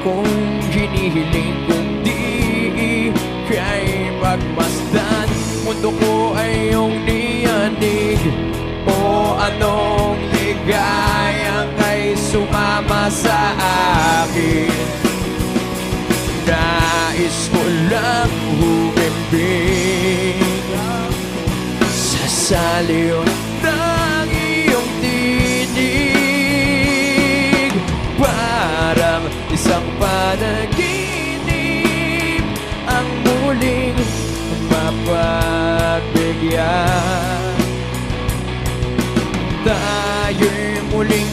kong hinihiling kundi ika'y pagmasdan. Mundo ko ay iyong niyanig, o anong ligayang kay sumama sa akin. Nais ko lang humimbing sa saliw ng iyong tinig. Parang isang panaginip ang muling mapagbigyan. Tayo'y muling